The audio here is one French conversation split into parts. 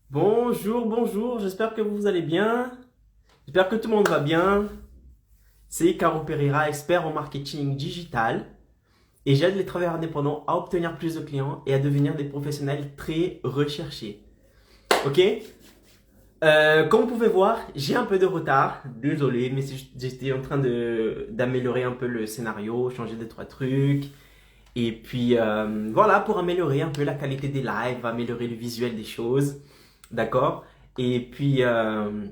Bonjour, bonjour, j'espère que vous allez bien. J'espère que tout le monde va bien. C'est Caro Pereira, expert en marketing digital. Et j'aide les travailleurs indépendants à obtenir plus de clients et à devenir des professionnels très recherchés. Ok. Comme vous pouvez voir, j'ai un peu de retard. Désolé, mais j'étais en train d'améliorer un peu le scénario, changer deux, trois trucs. Et puis voilà, pour améliorer un peu la qualité des lives, améliorer le visuel des choses. D'accord. Et puis, euh,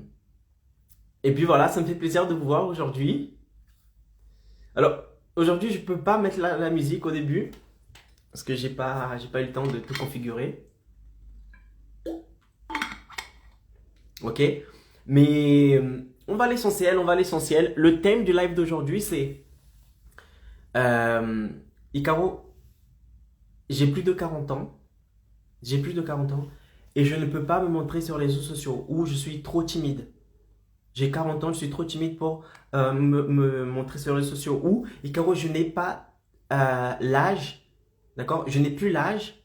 Et puis voilà, ça me fait plaisir de vous voir aujourd'hui. Alors, aujourd'hui, je peux pas mettre la musique au début parce que j'ai pas eu le temps de tout configurer. Ok? Mais on va à l'essentiel, on va à l'essentiel. Le thème du live d'aujourd'hui, c'est euh, Icaro, j'ai plus de 40 ans. J'ai plus de 40 ans et je ne peux pas me montrer sur les réseaux sociaux ou je suis trop timide. J'ai 40 ans, je suis trop timide pour me montrer sur les réseaux sociaux. Ou, Icaro, je n'ai pas l'âge, d'accord? Je n'ai plus l'âge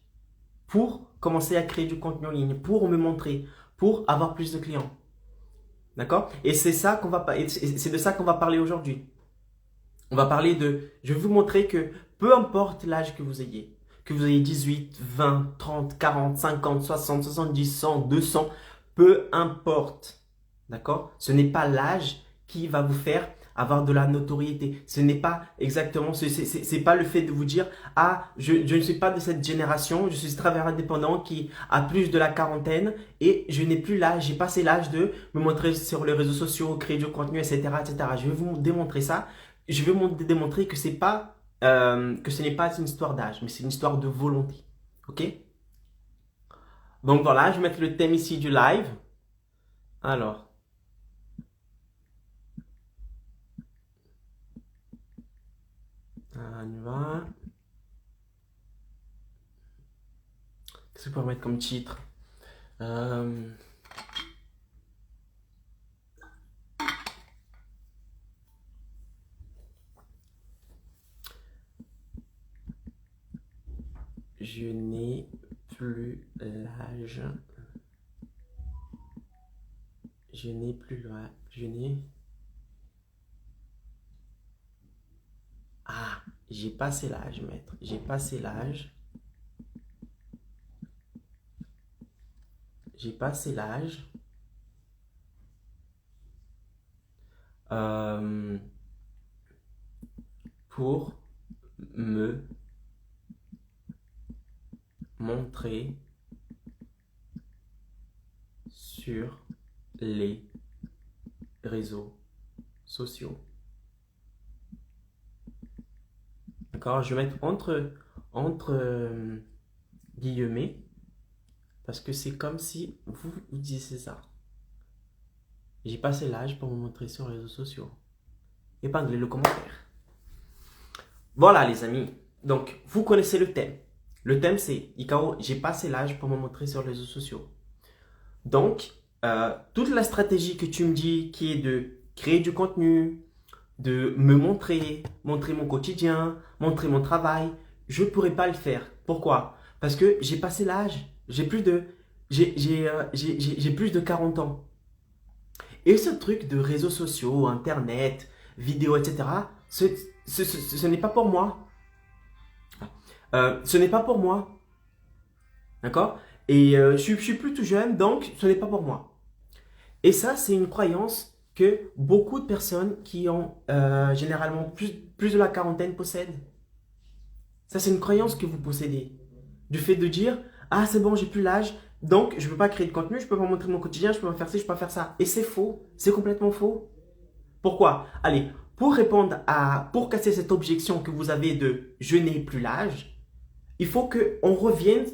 pour commencer à créer du contenu en ligne, pour me montrer, pour avoir plus de clients. D'accord? Et c'est de ça qu'on va parler aujourd'hui. On va parler je vais vous montrer que peu importe l'âge que vous ayez 18, 20, 30, 40, 50, 60, 70, 100, 200, peu importe. D'accord? Ce n'est pas l'âge qui va vous faire avoir de la notoriété. Ce n'est pas exactement, c'est pas le fait de vous dire, ah, je ne suis pas de cette génération, je suis travailleur indépendant qui a plus de la quarantaine et je n'ai plus l'âge, j'ai passé l'âge de me montrer sur les réseaux sociaux, créer du contenu, etc., etc. Je vais vous démontrer ça. Je vais démontrer que que ce n'est pas une histoire d'âge, mais c'est une histoire de volonté. Ok? Donc voilà, je vais mettre le thème ici du live. Alors, on y va. Qu'est-ce que je peux mettre comme titre? Euh, je n'ai plus l'âge. Je n'ai plus l'âge. Je n'ai. Ah, j'ai passé l'âge, maître. J'ai passé l'âge. J'ai passé l'âge. euh, pour me montrer sur les réseaux sociaux. D'accord? Je vais mettre entre guillemets parce que c'est comme si vous disiez ça. J'ai passé l'âge pour me montrer sur les réseaux sociaux. Épinglez le commentaire. Voilà les amis. Donc, vous connaissez le thème. Le thème c'est, Icaro, j'ai passé l'âge pour me montrer sur les réseaux sociaux. Donc, toute la stratégie que tu me dis qui est de créer du contenu, de me montrer, montrer mon quotidien, montrer mon travail, je ne pourrais pas le faire. Pourquoi? Parce que j'ai passé l'âge. J'ai plus de 40 ans. Et ce truc de réseaux sociaux, internet, vidéos, etc., ce n'est pas pour moi. Ce n'est pas pour moi. D'accord? Et je suis plus tout jeune, donc ce n'est pas pour moi. Et ça, c'est une croyance que beaucoup de personnes qui ont généralement plus de la quarantaine possèdent. Ça, c'est une croyance que vous possédez. Du fait de dire, ah, c'est bon, j'ai plus l'âge, donc je ne peux pas créer de contenu, je ne peux pas montrer mon quotidien, je ne peux pas faire ci, je ne peux pas faire ça. Et c'est faux. C'est complètement faux. Pourquoi? Allez, pour casser cette objection que vous avez de je n'ai plus l'âge, il faut qu'on revienne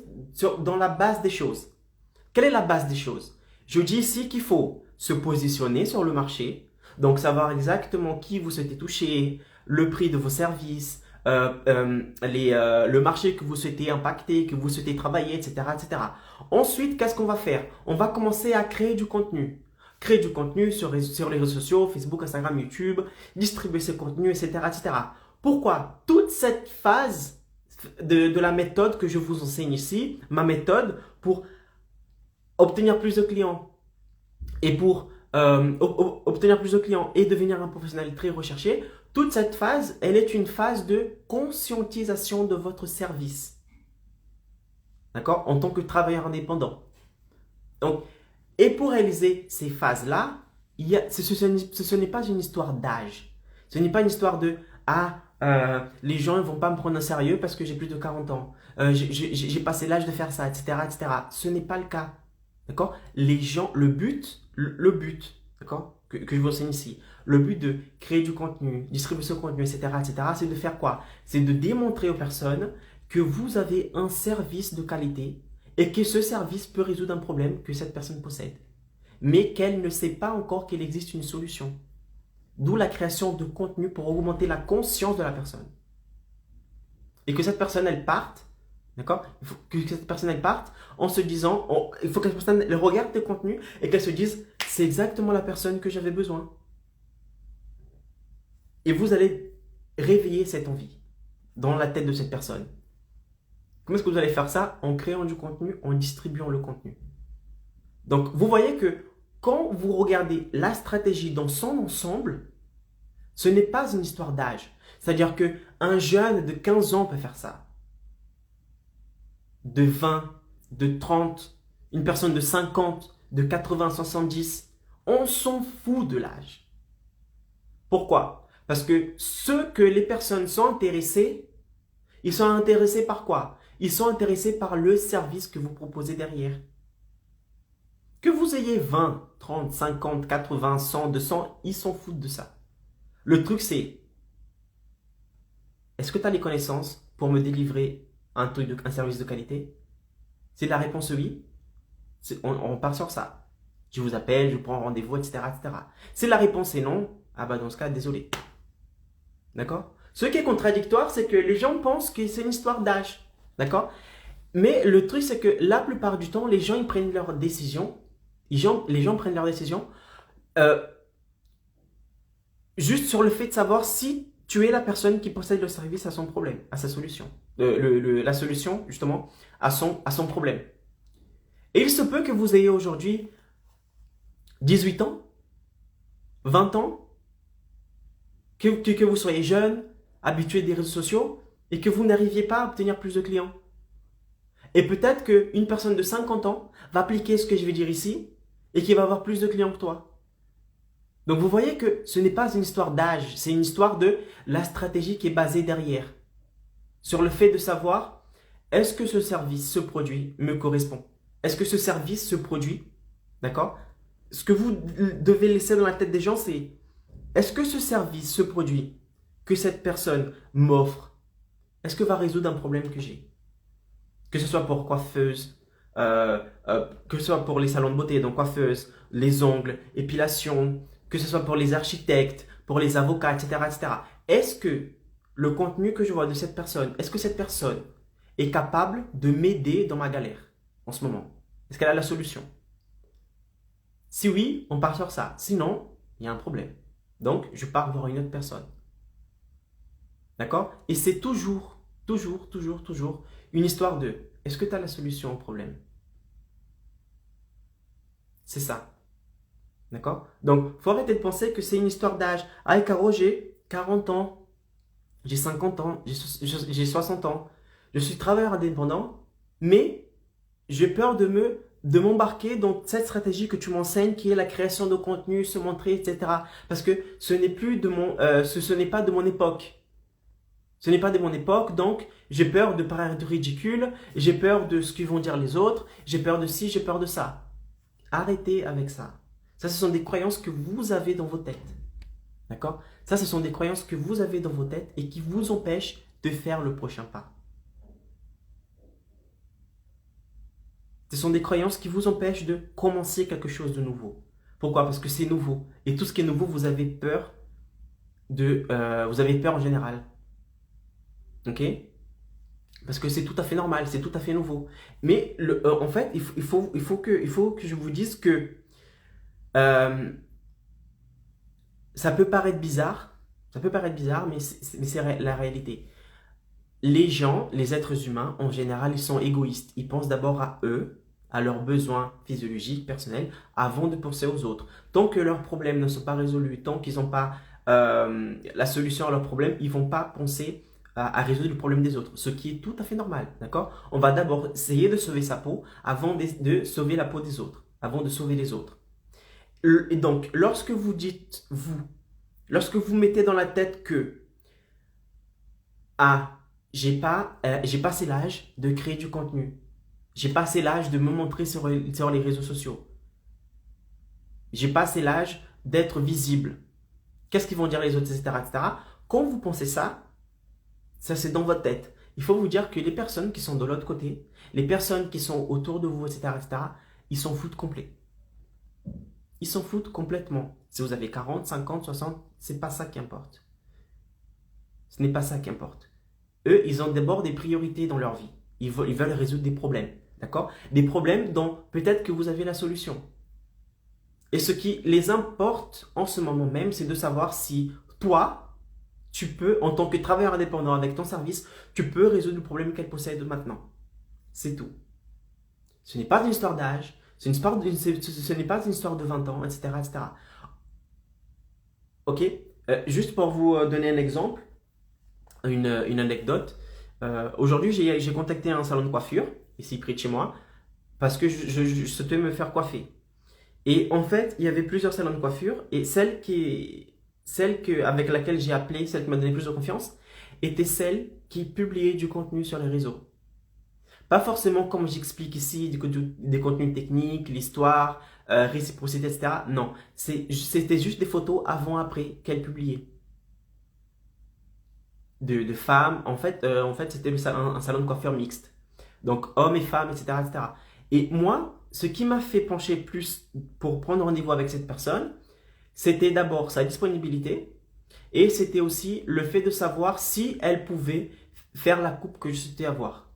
dans la base des choses. Quelle est la base des choses? Je dis ici qu'il faut se positionner sur le marché, donc savoir exactement qui vous souhaitez toucher, le prix de vos services, le marché que vous souhaitez impacter, que vous souhaitez travailler, etc., etc. Ensuite, qu'est-ce qu'on va faire? On va commencer à créer du contenu. Créer du contenu sur les réseaux sociaux, Facebook, Instagram, YouTube, distribuer ce contenu, etc., etc. Pourquoi? Toute cette phase de la méthode que je vous enseigne ici, ma méthode pour obtenir plus de clients et pour obtenir plus de clients et devenir un professionnel très recherché, toute cette phase, elle est une phase de conscientisation de votre service. D'accord? En tant que travailleur indépendant. Donc, et pour réaliser ces phases-là, ce n'est pas une histoire d'âge. Ce n'est pas une histoire de les gens ne vont pas me prendre au sérieux parce que j'ai plus de 40 ans. J'ai passé l'âge de faire ça, etc., etc. Ce n'est pas le cas. D'accord? Les gens, le but, d'accord, que je vous enseigne ici, le but de créer du contenu, distribuer ce contenu, etc., etc., c'est de faire quoi? C'est de démontrer aux personnes que vous avez un service de qualité et que ce service peut résoudre un problème que cette personne possède, mais qu'elle ne sait pas encore qu'il existe une solution. D'où la création de contenu pour augmenter la conscience de la personne. Et que cette personne, elle parte, d'accord? Il faut que cette personne, elle parte en se disant, il faut que cette personne, elle regarde tes contenus et qu'elle se dise, c'est exactement la personne que j'avais besoin. Et vous allez réveiller cette envie dans la tête de cette personne. Comment est-ce que vous allez faire ça? En créant du contenu, en distribuant le contenu. Donc, vous voyez que quand vous regardez la stratégie dans son ensemble, ce n'est pas une histoire d'âge. C'est-à-dire qu'un jeune de 15 ans peut faire ça. De 20, de 30, une personne de 50, de 80, 70. On s'en fout de l'âge. Pourquoi? Parce que ce que les personnes sont intéressées, ils sont intéressés par quoi? Ils sont intéressés par le service que vous proposez derrière. Que vous ayez 20, 30, 50, 80, 100, 200, ils s'en foutent de ça. Le truc c'est, est-ce que tu as les connaissances pour me délivrer un service de qualité? C'est la réponse oui. On part sur ça. Je vous appelle, je prends rendez-vous, etc., etc. Si la réponse est non, dans ce cas, désolé. D'accord? Ce qui est contradictoire, c'est que les gens pensent que c'est une histoire d'âge. D'accord? Mais le truc, c'est que la plupart du temps, les gens ils prennent leurs décisions. Les gens prennent leurs décisions juste sur le fait de savoir si tu es la personne qui possède le service à son problème, à sa solution. La solution, justement, à son problème. Et il se peut que vous ayez aujourd'hui 18 ans, 20 ans, que vous soyez jeune, habitué des réseaux sociaux, et que vous n'arriviez pas à obtenir plus de clients. Et peut-être qu'une personne de 50 ans va appliquer ce que je vais dire ici, et qui va avoir plus de clients que toi. Donc vous voyez que ce n'est pas une histoire d'âge, c'est une histoire de la stratégie qui est basée derrière. Sur le fait de savoir, est-ce que ce service, ce produit me correspond? Est-ce que ce service, ce produit, d'accord? Ce que vous devez laisser dans la tête des gens, c'est, est-ce que ce service, ce produit que cette personne m'offre, est-ce que va résoudre un problème que j'ai? Que ce soit pour coiffeuse, que ce soit pour les salons de beauté, donc coiffeuse, les ongles, épilation, que ce soit pour les architectes, pour les avocats, etc., etc. Est-ce que le contenu que je vois de cette personne, est-ce que cette personne est capable de m'aider dans ma galère en ce moment? Est-ce qu'elle a la solution? Si oui, on part sur ça. Sinon, il y a un problème. Donc, je pars voir une autre personne. D'accord? Et c'est toujours une histoire de est-ce que tu as la solution au problème? C'est ça. D'accord? Donc, il faut arrêter de penser que c'est une histoire d'âge. Ah, Caro, j'ai 40 ans, j'ai 50 ans, j'ai 60 ans. Je suis travailleur indépendant, mais j'ai peur de m'embarquer dans cette stratégie que tu m'enseignes qui est la création de contenu, se montrer, etc. Parce que ce n'est pas de mon époque. Ce n'est pas de mon époque, donc j'ai peur de paraître ridicule, j'ai peur de ce qu'ils vont dire les autres, j'ai peur de ci, j'ai peur de ça. Arrêtez avec ça. Ça, ce sont des croyances que vous avez dans vos têtes. D'accord? Ça, ce sont des croyances que vous avez dans vos têtes et qui vous empêchent de faire le prochain pas. Ce sont des croyances qui vous empêchent de commencer quelque chose de nouveau. Pourquoi? Parce que c'est nouveau. Et tout ce qui est nouveau, vous avez peur en général. Ok? Parce que c'est tout à fait normal, c'est tout à fait nouveau. Mais en fait, il faut que je vous dise que ça peut paraître bizarre, mais c'est la réalité. Les gens, les êtres humains, en général, ils sont égoïstes. Ils pensent d'abord à eux à leurs besoins physiologiques, personnels, avant de penser aux autres. Tant que leurs problèmes ne sont pas résolus, tant qu'ils n'ont pas la solution à leurs problèmes, ils ne vont pas penser à résoudre le problème des autres, ce qui est tout à fait normal, d'accord? On va d'abord essayer de sauver sa peau avant de sauver la peau des autres, avant de sauver les autres. Et donc, lorsque vous dites, lorsque vous mettez dans la tête que ah, j'ai passé l'âge de créer du contenu. J'ai passé l'âge de me montrer sur les réseaux sociaux. J'ai passé l'âge d'être visible. Qu'est-ce qu'ils vont dire les autres, etc., etc. Quand vous pensez ça, ça c'est dans votre tête. Il faut vous dire que les personnes qui sont de l'autre côté, les personnes qui sont autour de vous, etc., etc., ils s'en foutent complet. Ils s'en foutent complètement. Si vous avez 40, 50, 60, c'est pas ça qui importe. Ce n'est pas ça qui importe. Eux, ils ont d'abord des priorités dans leur vie. Ils veulent résoudre des problèmes. D'accord? Des problèmes dont peut-être que vous avez la solution. Et ce qui les importe en ce moment même, c'est de savoir si toi, tu peux, en tant que travailleur indépendant avec ton service, tu peux résoudre le problème qu'elle possède maintenant. C'est tout. Ce n'est pas une histoire d'âge, ce n'est pas une histoire de 20 ans, etc., etc. Ok? Juste pour vous donner un exemple, une anecdote. Aujourd'hui, j'ai contacté un salon de coiffure, ici près de chez moi, parce que je souhaitais me faire coiffer. Et en fait, il y avait plusieurs salons de coiffure, et avec laquelle j'ai appelé, celle qui m'a donné plus de confiance, était celle qui publiait du contenu sur les réseaux. Pas forcément comme j'explique ici, des contenus techniques, l'histoire, réciprocité, etc. Non, c'était juste des photos avant-après qu'elle publiait. De femmes. En fait c'était un salon de coiffure mixte. Donc, hommes et femmes, etc., etc. Et moi, ce qui m'a fait pencher plus pour prendre rendez-vous avec cette personne, c'était d'abord sa disponibilité et c'était aussi le fait de savoir si elle pouvait faire la coupe que je souhaitais avoir.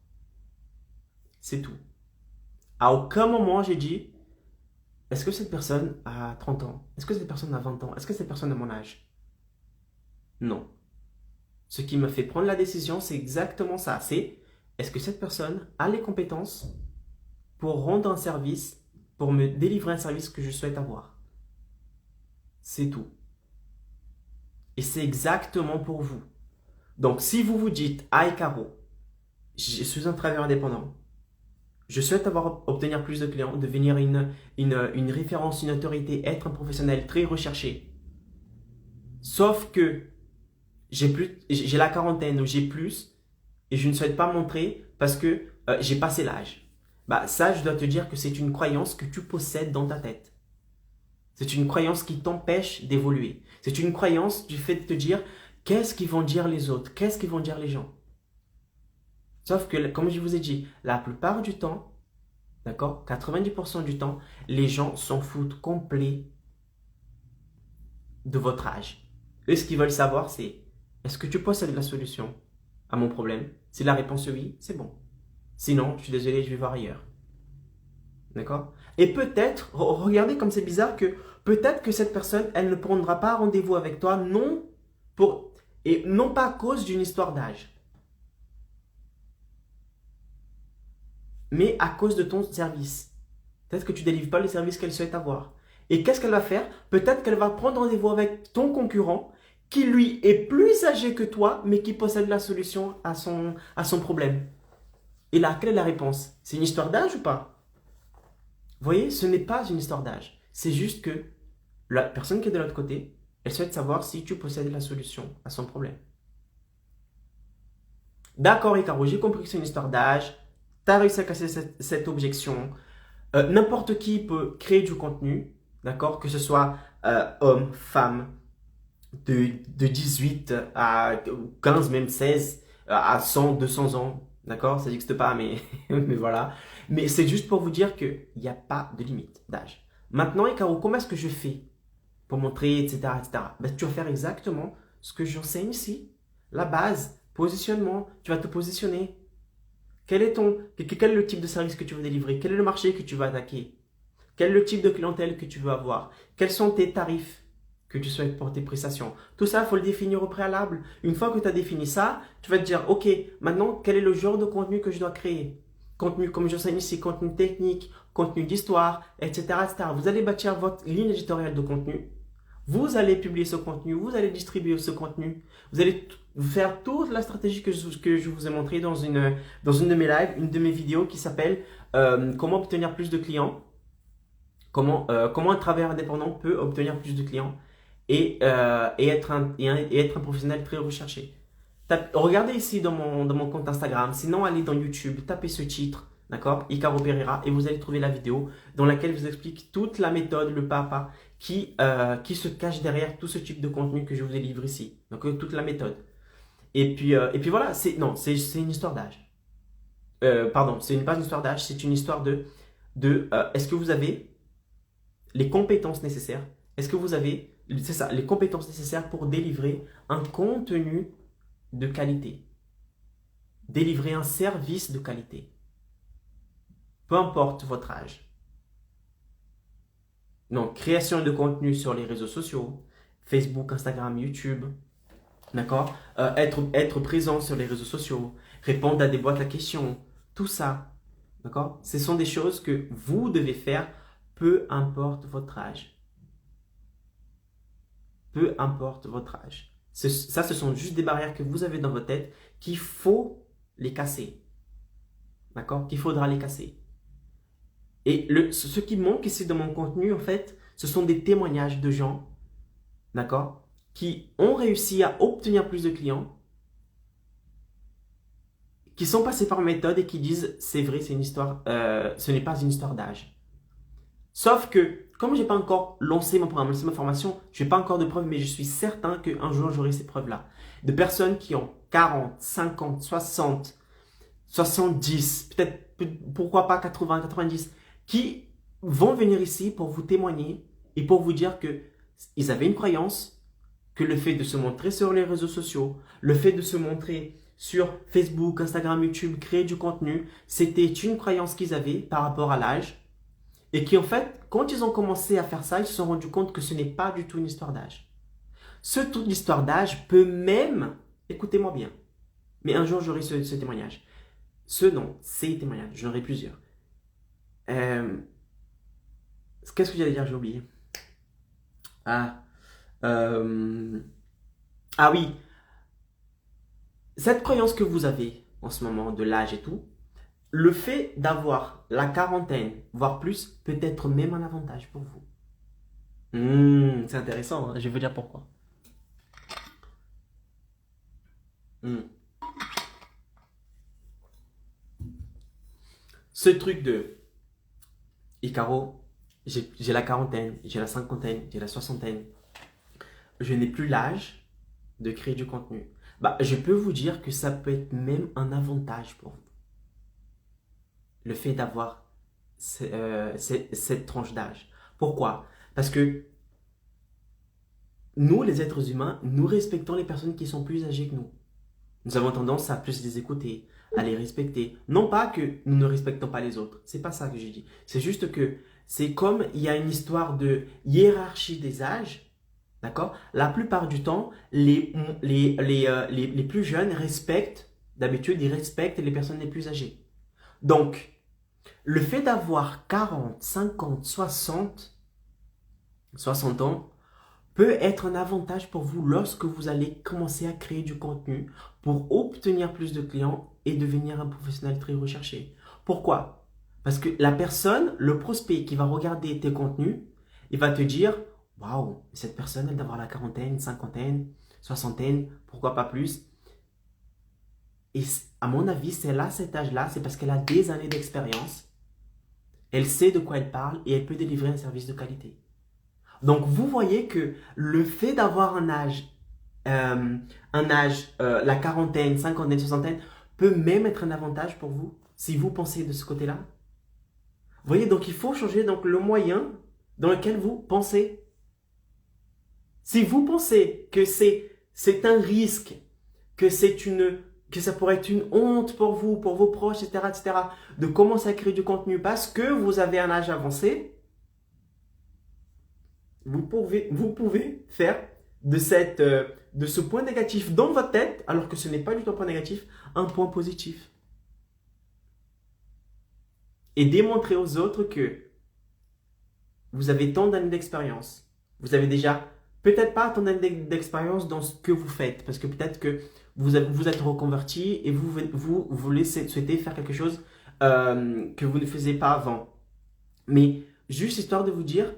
C'est tout. À aucun moment, j'ai dit, est-ce que cette personne a 30 ans? Est-ce que cette personne a 20 ans? Est-ce que cette personne a mon âge? Non. Ce qui me fait prendre la décision, c'est exactement ça. C'est, est-ce que cette personne a les compétences pour rendre un service, pour me délivrer un service que je souhaite avoir? C'est tout. Et c'est exactement pour vous. Donc, si vous vous dites, ah, Caro, je suis un travailleur indépendant, je souhaite obtenir plus de clients, devenir une référence, une autorité, être un professionnel très recherché. Sauf que j'ai la quarantaine ou j'ai plus et je ne souhaite pas montrer parce que j'ai passé l'âge. Bah, ça, je dois te dire que c'est une croyance que tu possèdes dans ta tête. C'est une croyance qui t'empêche d'évoluer. C'est une croyance du fait de te dire qu'est-ce qu'ils vont dire les autres, qu'est-ce qu'ils vont dire les gens. Sauf que, comme je vous ai dit, la plupart du temps, d'accord, 90% du temps, les gens s'en foutent complet de votre âge. Eux, ce qu'ils veulent savoir, c'est est-ce que tu possèdes la solution à mon problème? Si la réponse est oui, c'est bon. Sinon, je suis désolé, je vais voir ailleurs. D'accord? Et peut-être, regardez comme c'est bizarre que peut-être que cette personne, elle ne prendra pas rendez-vous avec toi, non pas à cause d'une histoire d'âge, mais à cause de ton service. Peut-être que tu ne délivres pas le service qu'elle souhaite avoir. Et qu'est-ce qu'elle va faire? Peut-être qu'elle va prendre rendez-vous avec ton concurrent qui, lui, est plus âgé que toi, mais qui possède la solution à son problème. Et là, quelle est la réponse? C'est une histoire d'âge ou pas? Vous voyez, ce n'est pas une histoire d'âge. C'est juste que la personne qui est de l'autre côté, elle souhaite savoir si tu possèdes la solution à son problème. D'accord, Icaro, j'ai compris que c'est une histoire d'âge. Tu as réussi à casser cette objection. N'importe qui peut créer du contenu, d'accord? Que ce soit homme, femme, de 18 à 15, même 16, à 100, 200 ans, d'accord? Ça n'existe pas, mais, mais voilà. Mais c'est juste pour vous dire qu'il n'y a pas de limite d'âge. Maintenant, Icaro, comment est-ce que je fais pour montrer, etc., etc. Ben, tu vas faire exactement ce que j'enseigne ici. La base, positionnement, tu vas te positionner. Quel est le type de service que tu veux délivrer? Quel est le marché que tu vas attaquer? Quel est le type de clientèle que tu veux avoir? Quels sont tes tarifs que tu souhaites pour tes prestations? Tout ça, il faut le définir au préalable. Une fois que tu as défini ça, tu vas te dire, ok, maintenant, quel est le genre de contenu que je dois créer? contenu comme j'enseigne ici, contenu technique, contenu d'histoire, etc., etc. Vous allez bâtir votre ligne éditoriale de contenu. Vous allez publier ce contenu, vous allez distribuer ce contenu. Vous allez faire toute la stratégie que je vous ai montré dans une de mes lives, une de mes vidéos qui s'appelle comment obtenir plus de clients. Comment un travailleur indépendant peut obtenir plus de clients et être un professionnel très recherché. Regardez ici dans mon compte Instagram, sinon allez dans YouTube, tapez ce titre, d'accord, Icaro Pereira, et vous allez trouver la vidéo dans laquelle je vous explique toute la méthode, le pas à pas qui se cache derrière tout ce type de contenu que je vous ai livré ici. Donc toute la méthode. Et puis voilà, c'est une histoire d'âge. Pardon, c'est pas une histoire d'âge, c'est une histoire de est-ce que vous avez les compétences nécessaires? Est-ce que vous avez, c'est ça, les compétences nécessaires pour délivrer un contenu de qualité? Délivrer un service de qualité. Peu importe votre âge. Donc, création de contenu sur les réseaux sociaux, Facebook, Instagram, YouTube, d'accord, être présent sur les réseaux sociaux, répondre à des boîtes à questions, tout ça, d'accord, ce sont des choses que vous devez faire, peu importe votre âge. Peu importe votre âge. Ça, ce sont juste des barrières que vous avez dans votre tête qu'il faut les casser, d'accord, qu'il faudra les casser. Et ce qui manque ici dans mon contenu, en fait, ce sont des témoignages de gens, d'accord, qui ont réussi à obtenir plus de clients, qui sont passés par méthode et qui disent, c'est vrai, c'est une histoire, ce n'est pas une histoire d'âge. Sauf que, comme je n'ai pas encore lancé mon programme, lancé ma formation, je n'ai pas encore de preuves, mais je suis certain qu'un jour, j'aurai ces preuves-là. De personnes qui ont 40, 50, 60, 70, peut-être, pourquoi pas 80, 90, qui vont venir ici pour vous témoigner et pour vous dire que ils avaient une croyance que le fait de se montrer sur les réseaux sociaux, le fait de se montrer sur Facebook, Instagram, YouTube, créer du contenu, c'était une croyance qu'ils avaient par rapport à l'âge et qui en fait, quand ils ont commencé à faire ça, ils se sont rendus compte que ce n'est pas du tout une histoire d'âge. Toute l'histoire d'âge peut même, écoutez-moi bien, mais un jour j'aurai ce témoignage. Ces témoignages, j'en aurai plusieurs. Qu'est-ce que j'allais dire? J'ai oublié. Oui. Cette croyance que vous avez en ce moment de l'âge et tout, le fait d'avoir la quarantaine, voire plus, peut être même un avantage pour vous. C'est intéressant, hein, je vais vous dire pourquoi. Ce truc de Icaro, j'ai la quarantaine, j'ai la cinquantaine, j'ai la soixantaine. Je n'ai plus l'âge de créer du contenu. Je peux vous dire que ça peut être même un avantage pour vous. Le fait d'avoir cette tranche d'âge. Pourquoi? Parce que nous, les êtres humains, nous respectons les personnes qui sont plus âgées que nous. Nous avons tendance à plus les écouter, à les respecter. Non pas que nous ne respectons pas les autres. C'est pas ça que j'ai dit. C'est juste que c'est comme il y a une histoire de hiérarchie des âges. D'accord? La plupart du temps, les plus jeunes d'habitude, ils respectent les personnes les plus âgées. Donc, le fait d'avoir 40, 50, 60 ans peut être un avantage pour vous lorsque vous allez commencer à créer du contenu pour obtenir plus de clients et devenir un professionnel très recherché. Pourquoi? Parce que la personne, le prospect qui va regarder tes contenus, il va te dire « Waouh, cette personne, elle doit avoir la quarantaine, cinquantaine, soixantaine, pourquoi pas plus ?» Et à mon avis, c'est là, cet âge-là, c'est parce qu'elle a des années d'expérience. Elle sait de quoi elle parle et elle peut délivrer un service de qualité. Donc, vous voyez que le fait d'avoir un âge, la quarantaine, cinquantaine, soixantaine, peut même être un avantage pour vous, si vous pensez de ce côté-là. Vous voyez, donc il faut changer le moyen dans lequel vous pensez. Si vous pensez que c'est un risque, que ça pourrait être une honte pour vous, pour vos proches, etc., de commencer à créer du contenu parce que vous avez un âge avancé, vous pouvez faire de ce point négatif dans votre tête, alors que ce n'est pas du tout un point négatif, un point positif. et démontrer aux autres que vous avez tant d'années d'expérience. Vous avez déjà peut-être pas tant d'années d'expérience dans ce que vous faites, parce que peut-être que vous êtes reconverti et vous voulez souhaiter faire quelque chose que vous ne faisiez pas avant. Mais juste histoire de vous dire,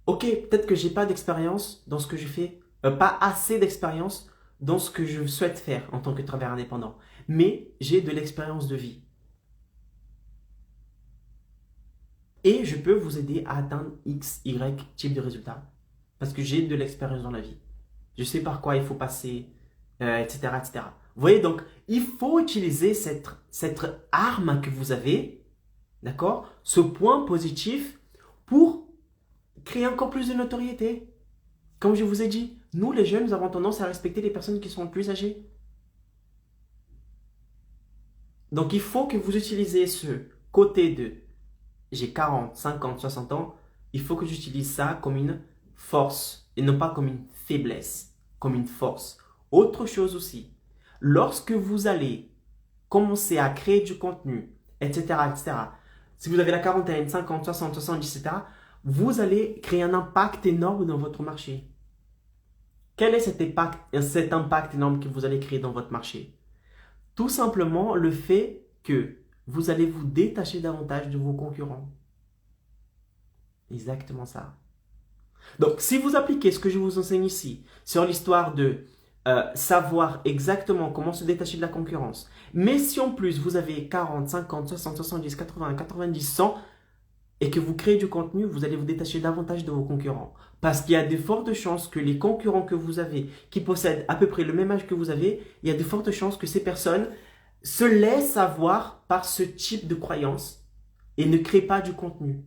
ok, peut-être que j'ai pas d'expérience dans ce que je fais, pas assez d'expérience dans ce que je souhaite faire en tant que travailleur indépendant, mais j'ai de l'expérience de vie. Et je peux vous aider à atteindre X, Y type de résultat. Parce que j'ai de l'expérience dans la vie. Je sais par quoi il faut passer, etc., etc. Vous voyez, donc, il faut utiliser cette arme que vous avez, d'accord, ce point positif pour créer encore plus de notoriété. Comme je vous ai dit, nous les jeunes, nous avons tendance à respecter les personnes qui sont plus âgées. Donc, il faut que vous utilisez ce côté de j'ai 40, 50, 60 ans, il faut que j'utilise ça comme une force et non pas comme une faiblesse, comme une force. Autre chose aussi, lorsque vous allez commencer à créer du contenu, etc., etc., si vous avez la quarantaine, 50, 60, 70, etc., vous allez créer un impact énorme dans votre marché. Quel est cet impact énorme que vous allez créer dans votre marché? Tout simplement le fait que vous allez vous détacher davantage de vos concurrents. Exactement ça. Donc, si vous appliquez ce que je vous enseigne ici sur l'histoire de savoir exactement comment se détacher de la concurrence, mais si en plus vous avez 40, 50, 60, 70, 80, 90, 100 et que vous créez du contenu, vous allez vous détacher davantage de vos concurrents. Parce qu'il y a de fortes chances que les concurrents que vous avez, qui possèdent à peu près le même âge que vous avez, il y a de fortes chances que ces personnes se laissent avoir par ce type de croyance et ne créent pas du contenu.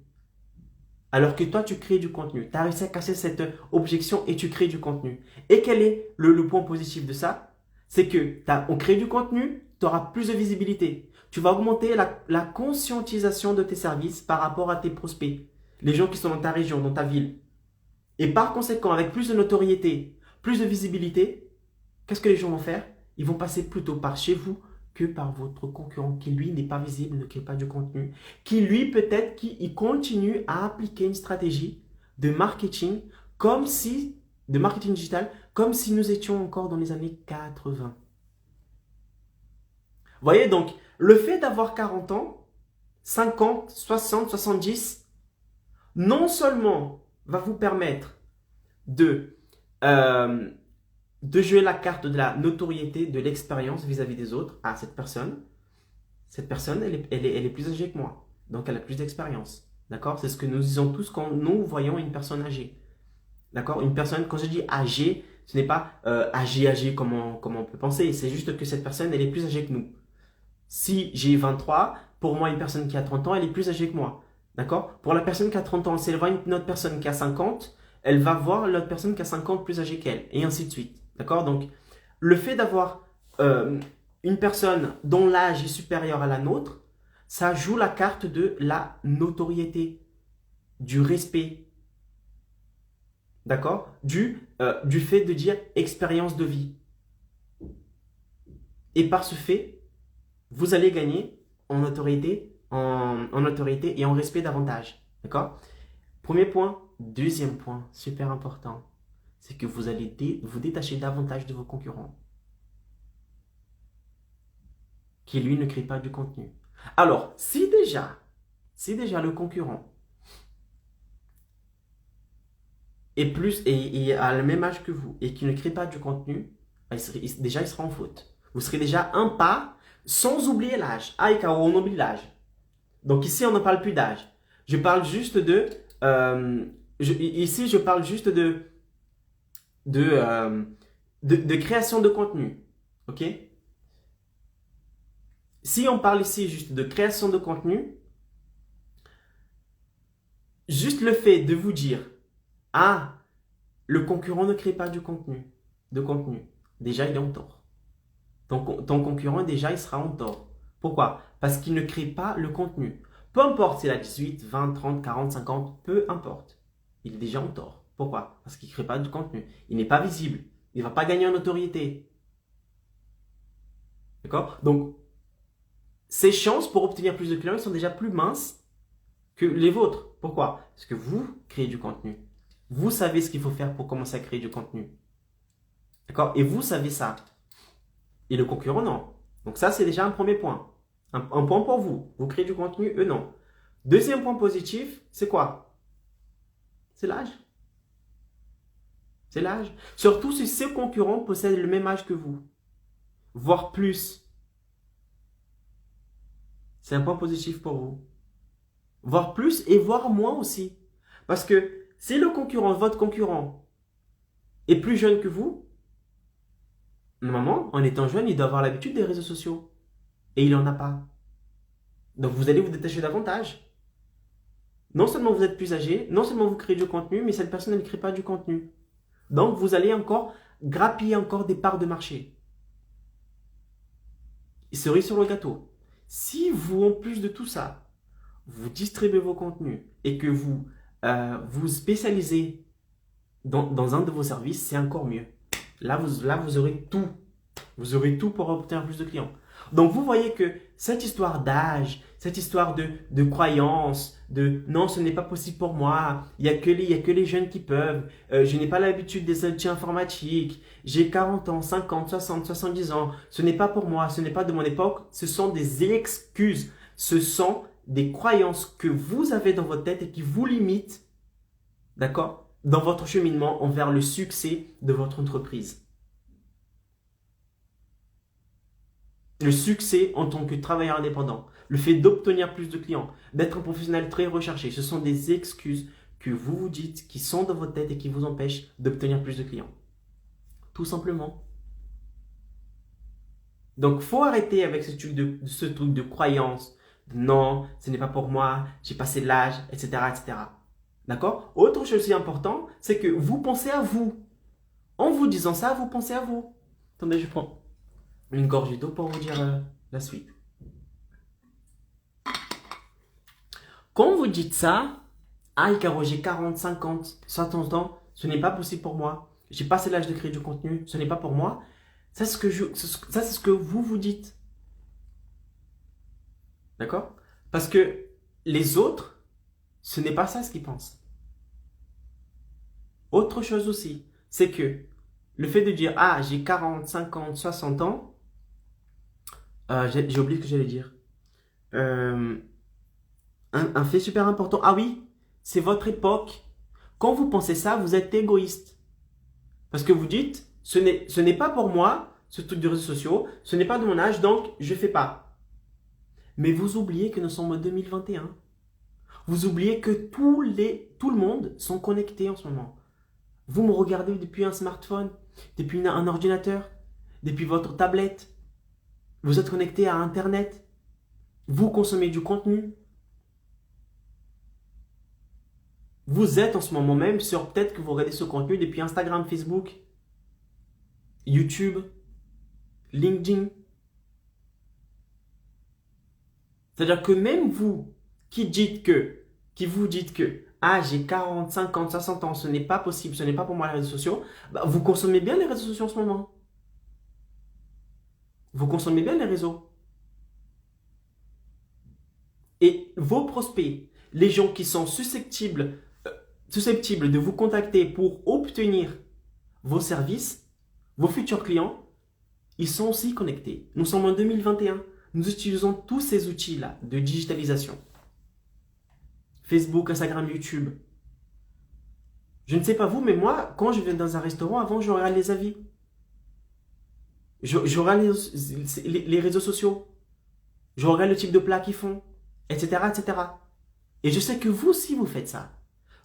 Alors que toi, tu crées du contenu. Tu as réussi à casser cette objection et tu crées du contenu. Et quel est le point positif de ça? C'est que on crée du contenu, tu auras plus de visibilité. Tu vas augmenter la conscientisation de tes services par rapport à tes prospects. Les gens qui sont dans ta région, dans ta ville. Et par conséquent, avec plus de notoriété, plus de visibilité, qu'est-ce que les gens vont faire? Ils vont passer plutôt par chez vous que par votre concurrent qui, lui, n'est pas visible, ne crée pas du contenu, qui, lui, peut-être, qui continue à appliquer une stratégie de marketing de marketing digital, comme si nous étions encore dans les années 80. Vous voyez, donc, le fait d'avoir 40 ans, 50, 60, 70, non seulement va vous permettre de jouer la carte de la notoriété, de l'expérience vis-à-vis des autres à cette personne. Cette personne, elle est plus âgée que moi. Donc, elle a plus d'expérience. D'accord? C'est ce que nous disons tous quand nous voyons une personne âgée. D'accord? Une personne, quand je dis âgée, ce n'est pas âgée comme on peut penser. C'est juste que cette personne, elle est plus âgée que nous. Si j'ai 23, pour moi, une personne qui a 30 ans, elle est plus âgée que moi. D'accord? Pour la personne qui a 30 ans, si elle voit une autre personne qui a 50, elle va voir l'autre personne qui a 50 plus âgée qu'elle. Et ainsi de suite. D'accord? Donc, le fait d'avoir une personne dont l'âge est supérieur à la nôtre, ça joue la carte de la notoriété, du respect. D'accord? Du fait de dire expérience de vie. Et par ce fait, vous allez gagner en notoriété, en autorité et en respect davantage. D'accord? Premier point. Deuxième point, super important, c'est que vous allez vous détacher davantage de vos concurrents qui, lui, ne crée pas du contenu. Alors, si déjà le concurrent est plus et a le même âge que vous et qui ne crée pas du contenu, il sera en faute. Vous serez déjà un pas, sans oublier l'âge. On oublie l'âge. Donc ici, on ne parle plus d'âge. Je parle juste de... ici, je parle juste de création de contenu. Ok? Si on parle ici juste de création de contenu, juste le fait de vous dire, ah, le concurrent ne crée pas de contenu, déjà il est en tort. Ton concurrent, déjà, il sera en tort. Pourquoi? Parce qu'il ne crée pas le contenu. Peu importe s'il a 18, 20, 30, 40, 50, peu importe. Il est déjà en tort. Pourquoi? Parce qu'il ne crée pas de contenu. Il n'est pas visible. Il ne va pas gagner en notoriété. D'accord? Donc, ses chances pour obtenir plus de clients, ils sont déjà plus minces que les vôtres. Pourquoi? Parce que vous créez du contenu. Vous savez ce qu'il faut faire pour commencer à créer du contenu. D'accord? Et vous savez ça. Et le concurrent, non. Donc ça, c'est déjà un premier point. Un point pour vous. Vous créez du contenu, eux, non. Deuxième point positif, c'est quoi? C'est l'âge. C'est l'âge. Surtout si ces concurrents possèdent le même âge que vous. Voire plus. C'est un point positif pour vous. Voire plus et voire moins aussi. Parce que si le concurrent, votre concurrent, est plus jeune que vous, normalement, en étant jeune, il doit avoir l'habitude des réseaux sociaux. Et il n'en a pas. Donc vous allez vous détacher davantage. Non seulement vous êtes plus âgé, non seulement vous créez du contenu, mais cette personne ne crée pas du contenu. Donc vous allez encore grappiller encore des parts de marché. Cerise sur le gâteau. Si vous, en plus de tout ça, vous distribuez vos contenus et que vous vous spécialisez dans un de vos services, c'est encore mieux. Là, vous aurez tout. Vous aurez tout pour obtenir plus de clients. Donc, vous voyez que cette histoire d'âge, cette histoire de croyance, de non, ce n'est pas possible pour moi, il n'y a que les jeunes qui peuvent, je n'ai pas l'habitude des outils informatiques, j'ai 40 ans, 50, 60, 70 ans, ce n'est pas pour moi, ce n'est pas de mon époque, ce sont des excuses, ce sont des croyances que vous avez dans votre tête et qui vous limitent, d'accord, dans votre cheminement envers le succès de votre entreprise. Le succès en tant que travailleur indépendant, le fait d'obtenir plus de clients, d'être un professionnel très recherché, ce sont des excuses que vous vous dites qui sont dans votre tête et qui vous empêchent d'obtenir plus de clients. Tout simplement. Donc, faut arrêter avec ce truc de croyance. Non, ce n'est pas pour moi, j'ai passé l'âge, etc., etc. D'accord? Autre chose aussi important, c'est que vous pensez à vous. En vous disant ça, vous pensez à vous. Attendez, je prends une gorgée d'eau pour vous dire la suite. Quand vous dites ça, ah, Icaro, j'ai 40, 50, 60 ans, ce n'est pas possible pour moi. J'ai passé l'âge de créer du contenu, ce n'est pas pour moi. Ça, c'est ce que vous vous dites. D'accord? Parce que les autres, ce n'est pas ça ce qu'ils pensent. Autre chose aussi, c'est que le fait de dire, ah, j'ai 40, 50, 60 ans, j'ai oublié ce que j'allais dire. Un fait super important. Ah oui, c'est votre époque. Quand vous pensez ça, vous êtes égoïste. Parce que vous dites, ce n'est pas pour moi, ce truc de réseaux sociaux, ce n'est pas de mon âge, donc je ne fais pas. Mais vous oubliez que nous sommes en 2021. Vous oubliez que tout le monde sont connectés en ce moment. Vous me regardez depuis un smartphone, depuis un ordinateur, depuis votre tablette. Vous êtes connecté à Internet. Vous consommez du contenu. Vous êtes en ce moment même sur, peut-être que vous regardez ce contenu depuis Instagram, Facebook, YouTube, LinkedIn. C'est-à-dire que même vous qui vous dites que, ah, j'ai 40, 50, 60 ans, ce n'est pas possible, ce n'est pas pour moi les réseaux sociaux, bah, vous consommez bien les réseaux sociaux en ce moment. Vous consommez bien les réseaux. Et vos prospects, les gens qui sont susceptibles de vous contacter pour obtenir vos services, vos futurs clients, ils sont aussi connectés. Nous sommes en 2021. Nous utilisons tous ces outils-là de digitalisation. Facebook, Instagram, YouTube. Je ne sais pas vous, mais moi, quand je viens dans un restaurant, avant, je regarde les avis. Je regarde les réseaux sociaux. Je regarde le type de plat qu'ils font, etc., etc. Et je sais que vous aussi, vous faites ça.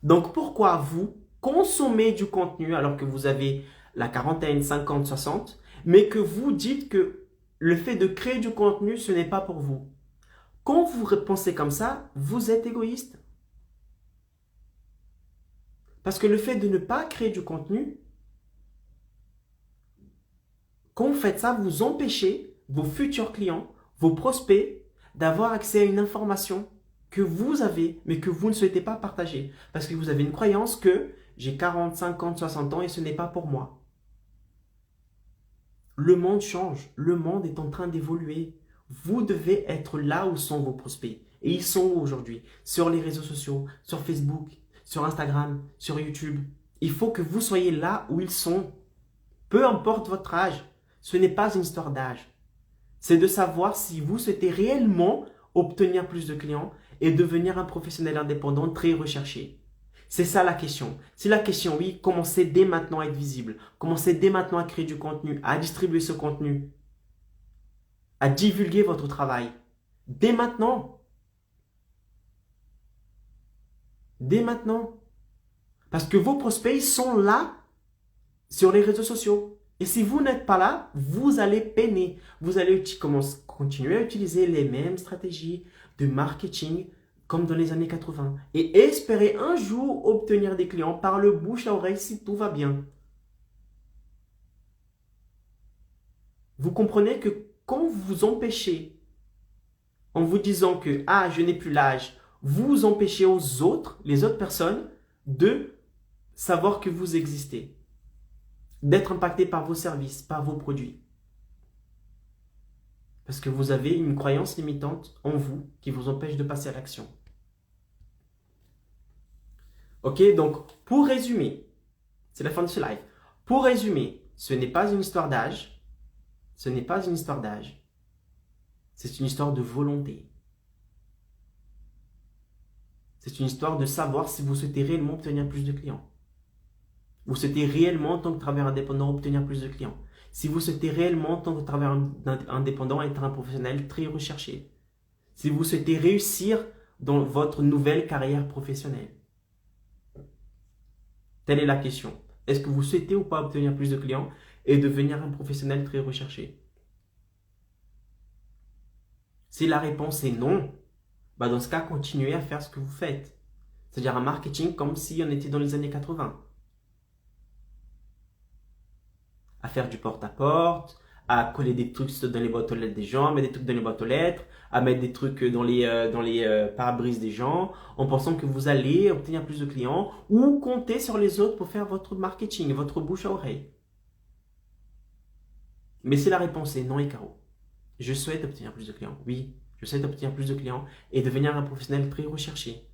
Donc, pourquoi vous consommez du contenu alors que vous avez la quarantaine, 50, 60, mais que vous dites que le fait de créer du contenu, ce n'est pas pour vous? Quand vous pensez comme ça, vous êtes égoïste. Parce que le fait de ne pas créer du contenu, quand vous faites ça, vous empêchez vos futurs clients, vos prospects, d'avoir accès à une information que vous avez, mais que vous ne souhaitez pas partager. Parce que vous avez une croyance que j'ai 40, 50, 60 ans et ce n'est pas pour moi. Le monde change. Le monde est en train d'évoluer. Vous devez être là où sont vos prospects Et ils sont où aujourd'hui? Sur les réseaux sociaux, sur Facebook, sur Instagram, sur YouTube. Il faut que vous soyez là où ils sont. Peu importe votre âge. Ce n'est pas une histoire d'âge. C'est de savoir si vous souhaitez réellement obtenir plus de clients et devenir un professionnel indépendant très recherché. C'est ça la question. Si la question oui, commencez dès maintenant à être visible. Commencez dès maintenant à créer du contenu, à distribuer ce contenu, à divulguer votre travail. Dès maintenant. Dès maintenant. Parce que vos prospects sont là sur les réseaux sociaux. Et si vous n'êtes pas là, vous allez peiner. Vous allez continuer à utiliser les mêmes stratégies de marketing comme dans les années 80. Et espérer un jour obtenir des clients par le bouche à oreille si tout va bien. Vous comprenez que quand vous vous empêchez, en vous disant que ah, je n'ai plus l'âge, vous empêchez aux autres, les autres personnes, de savoir que vous existez, d'être impacté par vos services, par vos produits. Parce que vous avez une croyance limitante en vous qui vous empêche de passer à l'action. Ok, donc pour résumer, c'est la fin de ce live. Pour résumer, ce n'est pas une histoire d'âge. Ce n'est pas une histoire d'âge. C'est une histoire de volonté. C'est une histoire de savoir si vous souhaitez réellement obtenir plus de clients. Vous souhaitez réellement, en tant que travailleur indépendant, obtenir plus de clients. Si vous souhaitez réellement, en tant que travailleur indépendant, être un professionnel très recherché. Si vous souhaitez réussir dans votre nouvelle carrière professionnelle. Telle est la question. Est-ce que vous souhaitez ou pas obtenir plus de clients et devenir un professionnel très recherché? Si la réponse est non, bah dans ce cas, continuez à faire ce que vous faites. C'est-à-dire un marketing comme si on était dans les années 80. À faire du porte-à-porte, à coller des trucs dans les boîtes aux lettres des gens, à mettre des trucs dans les boîtes aux lettres, à mettre des trucs dans les pare-brises des gens, en pensant que vous allez obtenir plus de clients ou compter sur les autres pour faire votre marketing, votre bouche à oreille. Mais si la réponse est non et carreau, je souhaite obtenir plus de clients. Oui, je souhaite obtenir plus de clients et devenir un professionnel très recherché.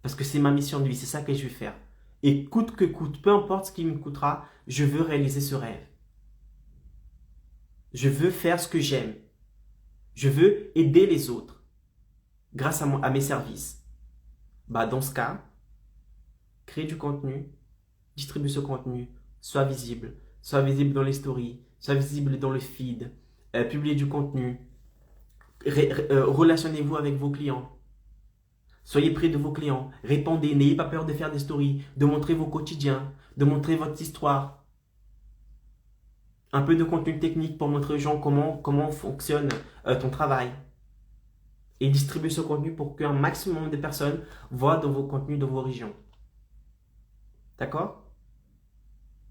Parce que c'est ma mission de vie, c'est ça que je vais faire. Et coûte que coûte, peu importe ce qui me coûtera, je veux réaliser ce rêve. Je veux faire ce que j'aime. Je veux aider les autres grâce à mes services. Bah, dans ce cas, crée du contenu, distribue ce contenu, sois visible dans les stories, sois visible dans le feed, publiez du contenu, relationnez-vous avec vos clients. Soyez près de vos clients, répondez, n'ayez pas peur de faire des stories, de montrer vos quotidiens, de montrer votre histoire. Un peu de contenu technique pour montrer aux gens comment fonctionne ton travail. Et distribuez ce contenu pour qu'un maximum de personnes voient dans vos contenus dans vos régions. D'accord?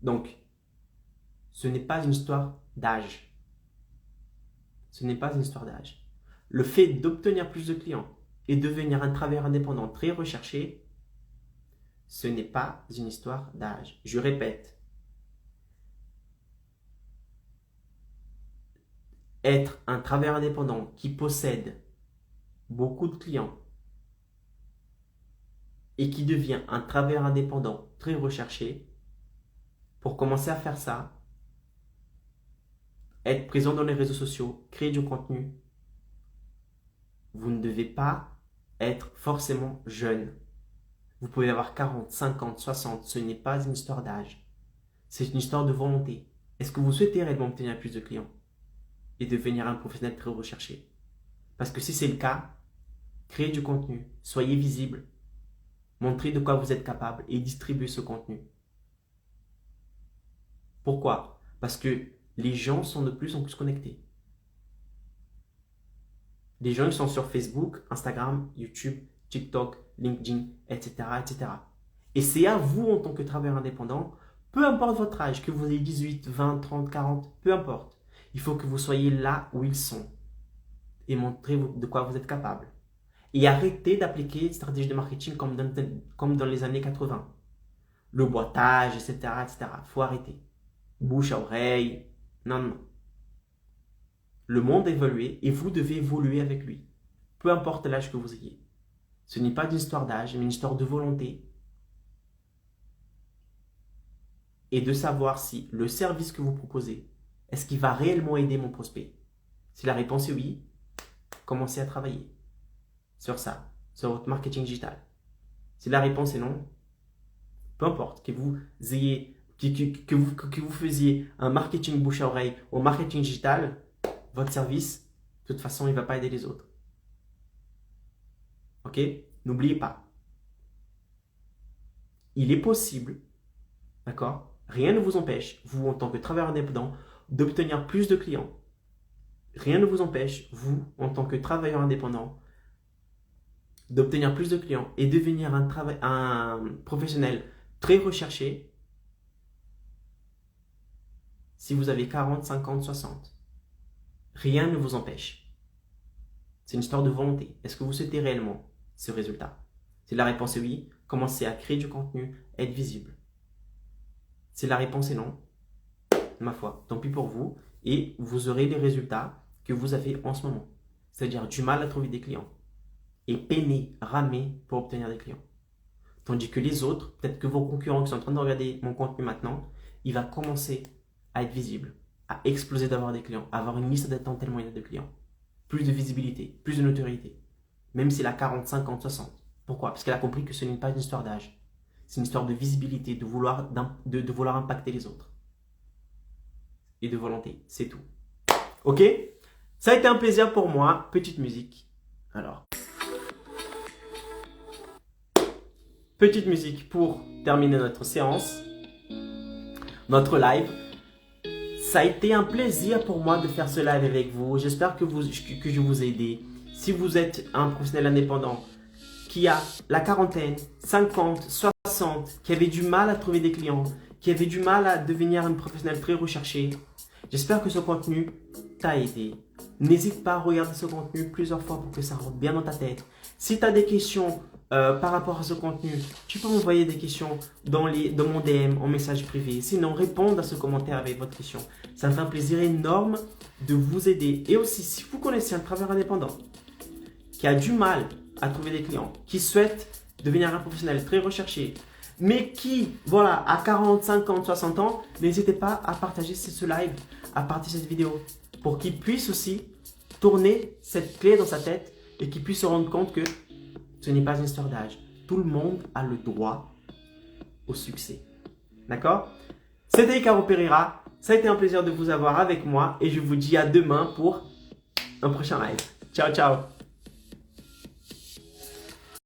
Donc, ce n'est pas une histoire d'âge. Ce n'est pas une histoire d'âge. Le fait d'obtenir plus de clients et devenir un travailleur indépendant très recherché, ce n'est pas une histoire d'âge. Je répète, être un travailleur indépendant qui possède beaucoup de clients et qui devient un travailleur indépendant très recherché, pour commencer à faire ça, être présent dans les réseaux sociaux, créer du contenu, vous ne devez pas être forcément jeune. Vous pouvez avoir 40, 50, 60, ce n'est pas une histoire d'âge. C'est une histoire de volonté. Est-ce que vous souhaitez réellement obtenir plus de clients et devenir un professionnel très recherché? Parce que si c'est le cas, créez du contenu, soyez visible, montrez de quoi vous êtes capable et distribuez ce contenu. Pourquoi? Parce que les gens sont de plus en plus connectés. Les gens ils sont sur Facebook, Instagram, YouTube, TikTok, LinkedIn, etc., etc. Et c'est à vous, en tant que travailleur indépendant, peu importe votre âge, que vous ayez 18, 20, 30, 40, peu importe. Il faut que vous soyez là où ils sont et montrez de quoi vous êtes capable. Et arrêtez d'appliquer une stratégie de marketing comme dans les années 80. Le boitage, etc., etc. Il faut arrêter. Bouche à oreille. Non, non. Le monde a évolué et vous devez évoluer avec lui. peu importe l'âge que vous ayez. Ce n'est pas une histoire d'âge, mais une histoire de volonté. Et de savoir si le service que vous proposez, est-ce qu'il va réellement aider mon prospect? Si la réponse est oui, commencez à travailler sur ça, sur votre marketing digital. Si la réponse est non, peu importe que vous ayez, que vous faisiez un marketing bouche à oreille ou marketing digital, votre service, de toute façon, il ne va pas aider les autres. Ok? N'oubliez pas. Il est possible, d'accord? Rien ne vous empêche, vous en tant que travailleur indépendant, d'obtenir plus de clients. Rien ne vous empêche, vous, en tant que travailleur indépendant, d'obtenir plus de clients et devenir un professionnel très recherché si vous avez 40, 50, 60. Rien ne vous empêche. C'est une histoire de volonté. Est-ce que vous souhaitez réellement ce résultat? Si la réponse est oui, commencez à créer du contenu, être visible. Si la réponse est non, ma foi, tant pis pour vous, et vous aurez les résultats que vous avez en ce moment. C'est-à-dire du mal à trouver des clients et peiner, ramer pour obtenir des clients. Tandis que les autres, peut-être que vos concurrents qui sont en train de regarder mon contenu maintenant, il va commencer à être visible, à exploser d'avoir des clients, à avoir une liste d'attente tellement il y a de clients. Plus de visibilité, plus de notoriété. Même s'il a 40, 50, 60. Pourquoi? Parce qu'elle a compris que ce n'est pas une histoire d'âge. C'est une histoire de visibilité, de vouloir impacter les autres. Et de volonté, c'est tout. Ok? Ça a été un plaisir pour moi. Petite musique. Alors. Petite musique pour terminer notre séance. Notre live. Ça a été un plaisir pour moi de faire ce live avec vous. J'espère que je vous ai aidé. Si vous êtes un professionnel indépendant qui a la quarantaine, 50, 60, qui avait du mal à trouver des clients, qui avait du mal à devenir un professionnel très recherché, j'espère que ce contenu t'a aidé. N'hésite pas à regarder ce contenu plusieurs fois pour que ça rentre bien dans ta tête. Si tu as des questions par rapport à ce contenu, tu peux m'envoyer des questions dans mon DM, en message privé. Sinon, répondre à ce commentaire avec votre question. Ça me fait un plaisir énorme de vous aider. Et aussi, si vous connaissez un travailleur indépendant qui a du mal à trouver des clients, qui souhaite devenir un professionnel très recherché, mais qui, voilà, à 40, 50, 60 ans, n'hésitez pas à partager ce live, à partager cette vidéo, pour qu'il puisse aussi tourner cette clé dans sa tête et qu'il puisse se rendre compte que ce n'est pas une histoire d'âge. Tout le monde a le droit au succès. D'accord? C'était Icaro Pereira. Ça a été un plaisir de vous avoir avec moi et je vous dis à demain pour un prochain live. Ciao, ciao!